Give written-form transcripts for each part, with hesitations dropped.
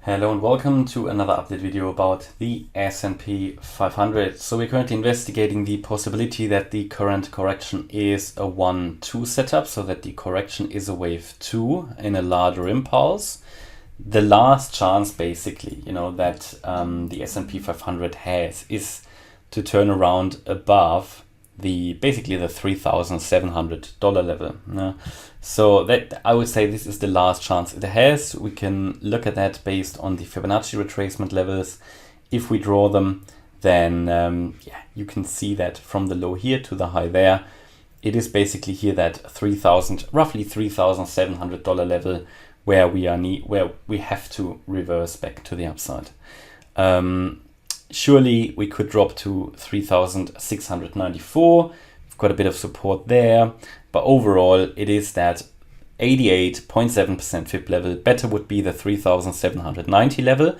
Hello and welcome to another update video about the S&P 500. So we're currently investigating the possibility that the current correction is a 1-2 setup, so that the correction is a wave 2 in a larger impulse. The last chance basically, that the S&P 500 has is to turn around above basically the $3,700 level. So that I would say this is the last chance it has. We can look at that based on the Fibonacci retracement levels. If we draw them, then you can see that from the low here to the high there, it is basically here that roughly $3,700 level where we have to reverse back to the upside. Surely we could drop to 3,694. We've got a bit of support there, but overall it is that 88.7% Fib level. Better would be the 3,790 level,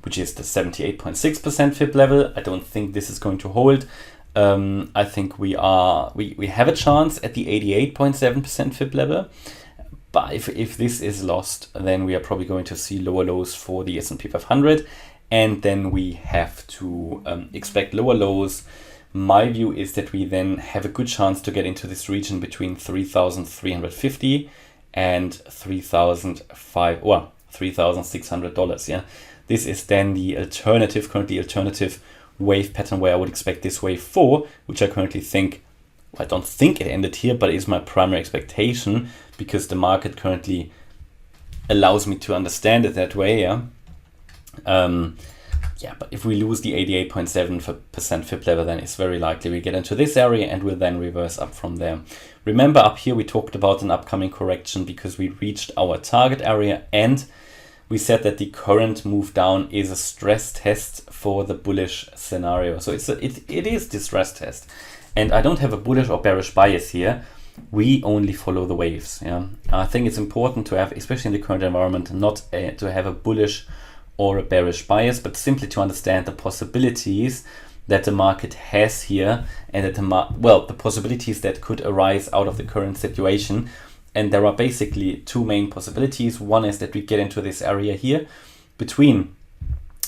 which is the 78.6% Fib level. I don't think this is going to hold. I think we have a chance at the 88.7% Fib level. But if this is lost, then we are probably going to see lower lows for the S&P 500. And then we have to expect lower lows. My view is that we then have a good chance to get into this region between 3,350 and $3,600. Yeah, this is then the currently alternative wave pattern where I would expect this wave 4, which I currently think, I don't think it ended here, but it is my primary expectation because the market currently allows me to understand it that way. But if we lose the 88.7% Fib level, then it's very likely we get into this area and we'll then reverse up from there. Remember, up here we talked about an upcoming correction because we reached our target area and we said that the current move down is a stress test for the bullish scenario. So it is the stress test. And I don't have a bullish or bearish bias here. We only follow the waves. I think it's important to have, especially in the current environment, not to have a bullish or a bearish bias, but simply to understand the possibilities that the market has here and that the possibilities that could arise out of the current situation. And there are basically two main possibilities. One is that we get into this area here between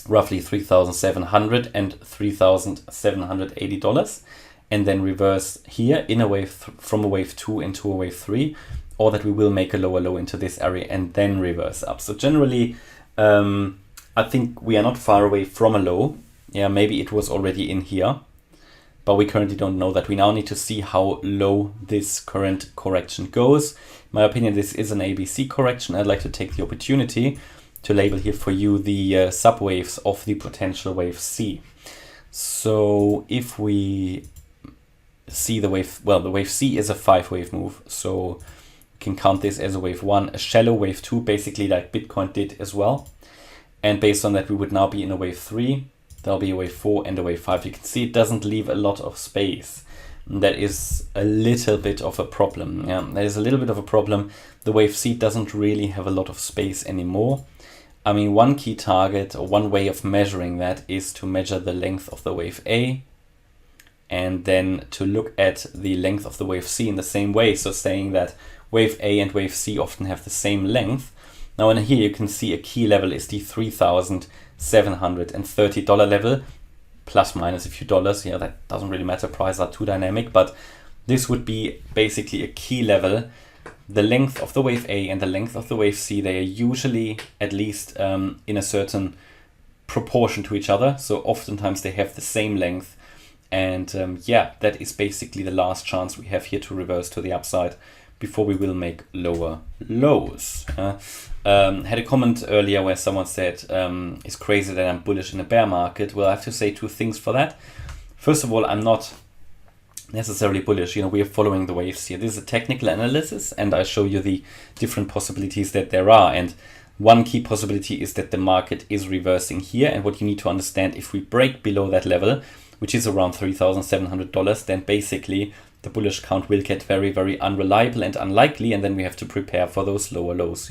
roughly $3,700 and $3,780 and then reverse here in a wave from a wave 2 into a wave 3, or that we will make a lower low into this area and then reverse up. So generally, I think we are not far away from a low. Maybe it was already in here, but we currently don't know that. We now need to see how low this current correction goes. In my opinion, this is an ABC correction. I'd like to take the opportunity to label here for you the subwaves of the potential wave C. So if we see the wave, the wave C is a 5-wave move. So we can count this as a wave 1, a shallow wave 2, basically like Bitcoin did as well. And based on that, we would now be in a wave 3, there'll be a wave 4 and a wave 5. You can see it doesn't leave a lot of space. That is a little bit of a problem. That is a little bit of a problem. The wave C doesn't really have a lot of space anymore. I mean, one key target or one way of measuring that is to measure the length of the wave A and then to look at the length of the wave C in the same way. So saying that wave A and wave C often have the same length. Now in here you can see a key level is the $3,730 level, plus minus a few dollars. That doesn't really matter, prices are too dynamic, but this would be basically a key level. The length of the wave A and the length of the wave C, they are usually at least in a certain proportion to each other. So oftentimes they have the same length. And that is basically the last chance we have here to reverse to the upside before we will make lower lows. Had a comment earlier where someone said, it's crazy that I'm bullish in a bear market. Well, I have to say two things for that. First of all, I'm not necessarily bullish. We are following the waves here. This is a technical analysis and I show you the different possibilities that there are. And one key possibility is that the market is reversing here. And what you need to understand, if we break below that level, which is around $3,700, then basically the bullish count will get very, very unreliable and unlikely, and then we have to prepare for those lower lows.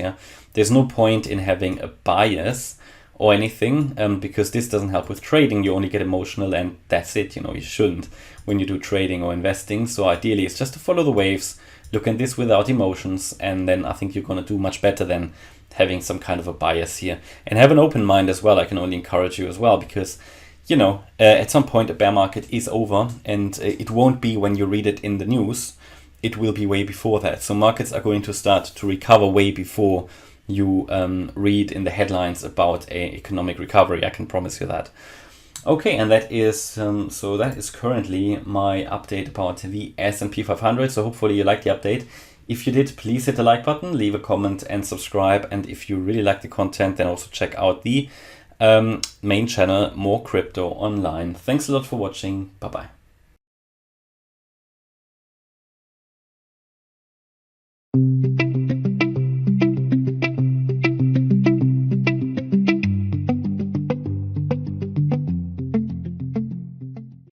There's no point in having a bias or anything because this doesn't help with trading. You only get emotional and that's it. You shouldn't when you do trading or investing. So ideally it's just to follow the waves, look at this without emotions, and then I think you're going to do much better than having some kind of a bias here. And have an open mind as well. I can only encourage you as well, because at some point a bear market is over, and it won't be when you read it in the news. It will be way before that. So markets are going to start to recover way before you read in the headlines about a economic recovery. I can promise you that. Okay, and that is currently my update about the S&P 500. So hopefully you liked the update. If you did, please hit the like button, leave a comment and subscribe. And if you really like the content, then also check out the main channel, More Crypto Online. Thanks a lot for watching. Bye bye.